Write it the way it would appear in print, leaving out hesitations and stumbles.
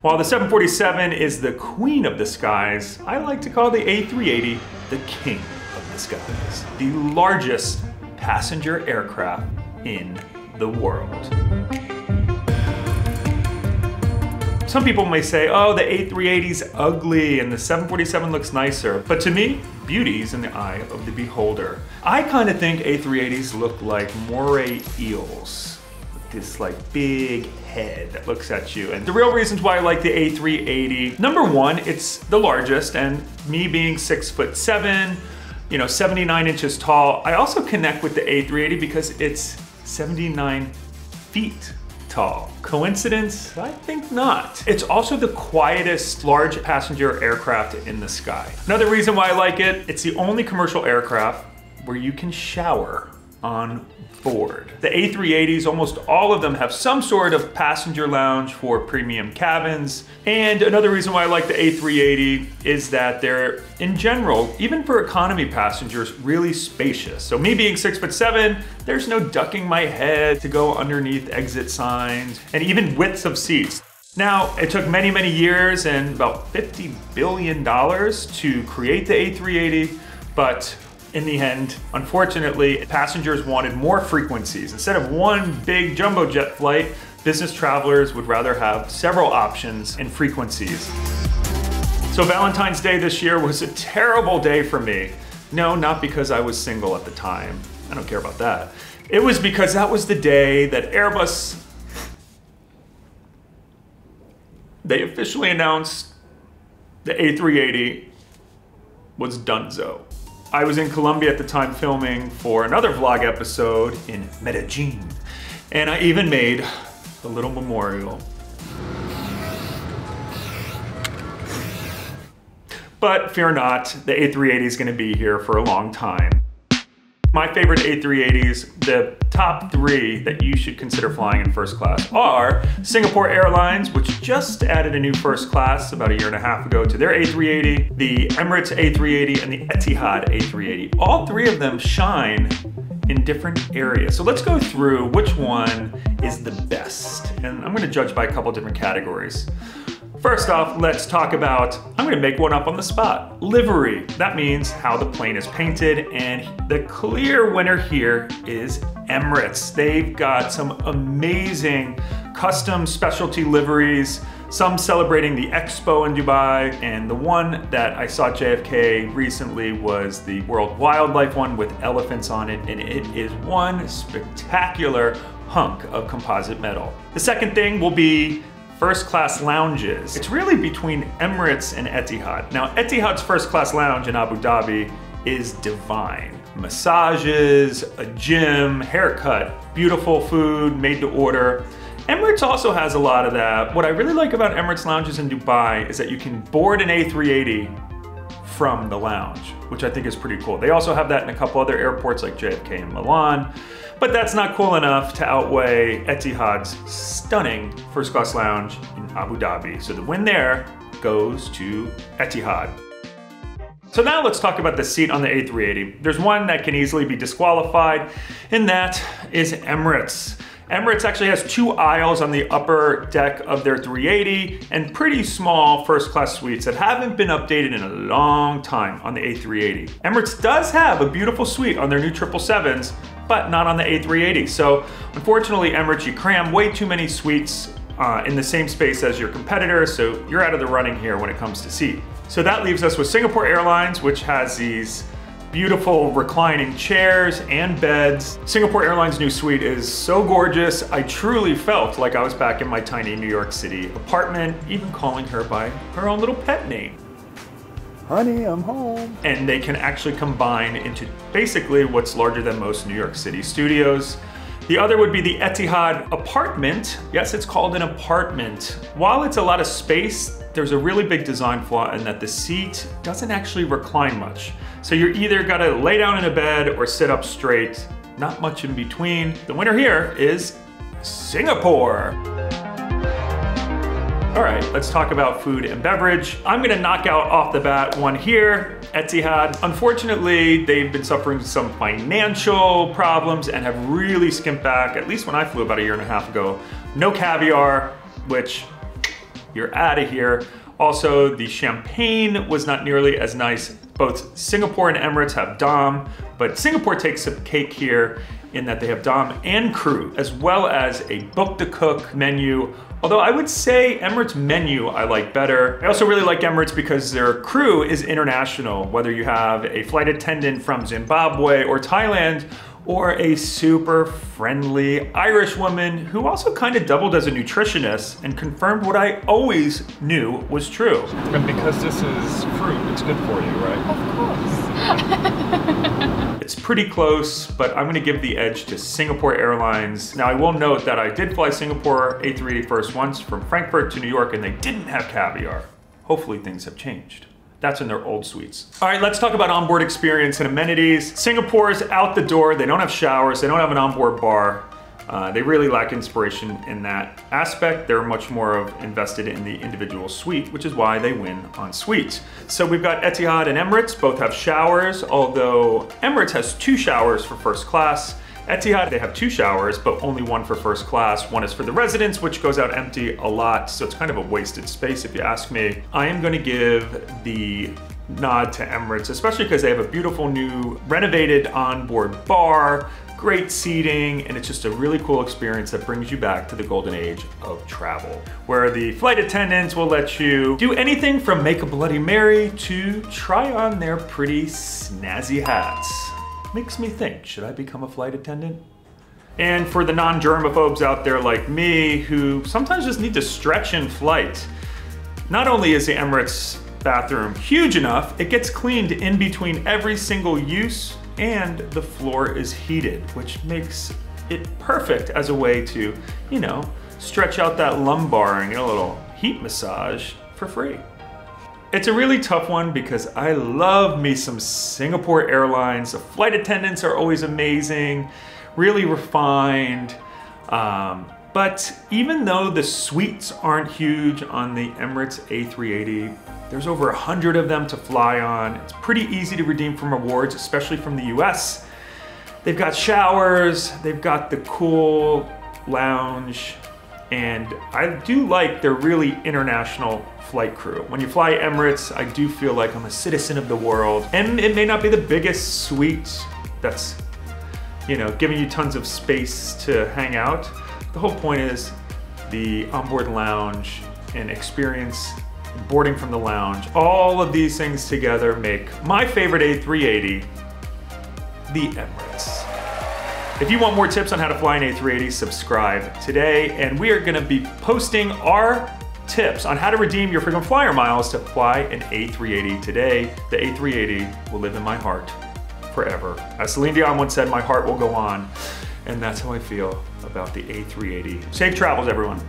While the 747 is the queen of the skies, I like to call the A380 the king of the skies. The largest passenger aircraft in the world. Some people may say, oh, the A380's ugly and the 747 looks nicer. But to me, beauty's in the eye of the beholder. I kind of think A380s look like moray eels. This like big head that looks at you. And the real reasons why I like the A380, number one, it's the largest, and me being 6'7", 79 inches tall, I also connect with the A380 because it's 79 feet tall. Coincidence? I think not. It's also the quietest large passenger aircraft in the sky. Another reason why I like it, it's the only commercial aircraft where you can shower on board. The A380s, almost all of them have some sort of passenger lounge for premium cabins. And another reason why I like the A380 is that they're, in general, even for economy passengers, really spacious. So me being 6'7", there's no ducking my head to go underneath exit signs, and even widths of seats. Now, it took many, many years and about $50 billion to create the A380, but in the end, unfortunately, passengers wanted more frequencies. Instead of one big jumbo jet flight, business travelers would rather have several options and frequencies. So Valentine's Day this year was a terrible day for me. No, not because I was single at the time. I don't care about that. It was because that was the day that Airbus, they officially announced the A380 was donezo. I was in Colombia at the time filming for another vlog episode in Medellin, and I even made a little memorial. But fear not, the A380 is going to be here for a long time. My favorite A380s, the top 3 that you should consider flying in first class are Singapore Airlines, which just added a new first class about a year and a half ago to their A380, the Emirates A380, and the Etihad A380. All 3 of them shine in different areas. So let's go through which one is the best. And I'm going to judge by a couple different categories. First off, let's talk about, I'm gonna make one up on the spot, livery. That means how the plane is painted, and the clear winner here is Emirates. They've got some amazing custom specialty liveries, some celebrating the Expo in Dubai, and the one that I saw at JFK recently was the World Wildlife one with elephants on it, and it is one spectacular hunk of composite metal. The second thing will be first class lounges. It's really between Emirates and Etihad. Now, Etihad's first class lounge in Abu Dhabi is divine. Massages, a gym, haircut, beautiful food made to order. Emirates also has a lot of that. What I really like about Emirates lounges in Dubai is that you can board an A380 from the lounge, which I think is pretty cool. They also have that in a couple other airports like JFK and Milan. But that's not cool enough to outweigh Etihad's stunning first class lounge in Abu Dhabi. So the win there goes to Etihad. So now let's talk about the seat on the A380. There's one that can easily be disqualified, and that is Emirates. Emirates actually has 2 aisles on the upper deck of their 380 and pretty small first class suites that haven't been updated in a long time on the A380. Emirates does have a beautiful suite on their new 777s, but not on the A380. So unfortunately, Emirates, you cram way too many suites in the same space as your competitor, so you're out of the running here when it comes to seat. So that leaves us with Singapore Airlines, which has these beautiful reclining chairs and beds. Singapore Airlines' new suite is so gorgeous, I truly felt like I was back in my tiny New York City apartment, even calling her by her own little pet name. Honey, I'm home. And they can actually combine into basically what's larger than most New York City studios. The other would be the Etihad apartment. Yes, it's called an apartment. While it's a lot of space, there's a really big design flaw in that the seat doesn't actually recline much. So you're either gotta lay down in a bed or sit up straight, not much in between. The winner here is Singapore. All right, let's talk about food and beverage. I'm gonna knock out off the bat one here, Etihad. Unfortunately, they've been suffering some financial problems and have really skimped back, at least when I flew about a year and a half ago. No caviar, which you're out of here. Also, the champagne was not nearly as nice. Both Singapore and Emirates have Dom, but Singapore takes a cake here in that they have Dom and crew, as well as a book-to-cook menu. Although I would say Emirates menu I like better. I also really like Emirates because their crew is international, whether you have a flight attendant from Zimbabwe or Thailand, or a super friendly Irish woman who also kind of doubled as a nutritionist and confirmed what I always knew was true. And because this is fruit, it's good for you, right? Of course. It's pretty close, but I'm gonna give the edge to Singapore Airlines. Now I will note that I did fly Singapore A380 first once from Frankfurt to New York and they didn't have caviar. Hopefully things have changed. That's in their old suites. All right, let's talk about onboard experience and amenities. Singapore's out the door. They don't have showers. They don't have an onboard bar. They really lack inspiration in that aspect. They're much more invested in the individual suite, which is why they win on suites. So we've got Etihad and Emirates, both have showers, although Emirates has 2 showers for first class. Etihad, they have 2 showers, but only 1 for first class. 1 is for the residents, which goes out empty a lot, so it's kind of a wasted space if you ask me. I am gonna give the nod to Emirates, especially because they have a beautiful new renovated onboard bar, great seating, and it's just a really cool experience that brings you back to the golden age of travel, where the flight attendants will let you do anything from make a Bloody Mary to try on their pretty snazzy hats. Makes me think, should I become a flight attendant? And for the non-germaphobes out there like me, who sometimes just need to stretch in flight, not only is the Emirates bathroom huge enough, it gets cleaned in between every single use, and the floor is heated, which makes it perfect as a way to, you know, stretch out that lumbar and get a little heat massage for free. It's a really tough one because I love me some Singapore Airlines. The flight attendants are always amazing, really refined. But even though the suites aren't huge on the Emirates A380, there's over 100 of them to fly on. It's pretty easy to redeem for rewards, especially from the US. They've got showers, they've got the cool lounge, and I do like their really international flight crew. When you fly Emirates, I do feel like I'm a citizen of the world. And it may not be the biggest suite that's, you know, giving you tons of space to hang out. The whole point is the onboard lounge and experience boarding from the lounge. All of these things together make my favorite A380 the Emirates. If you want more tips on how to fly an A380, subscribe today, and we are gonna be posting our tips on how to redeem your frequent flyer miles to fly an A380 today. The A380 will live in my heart forever. As Celine Dion once said, my heart will go on, and that's how I feel about the A380. Safe travels, everyone.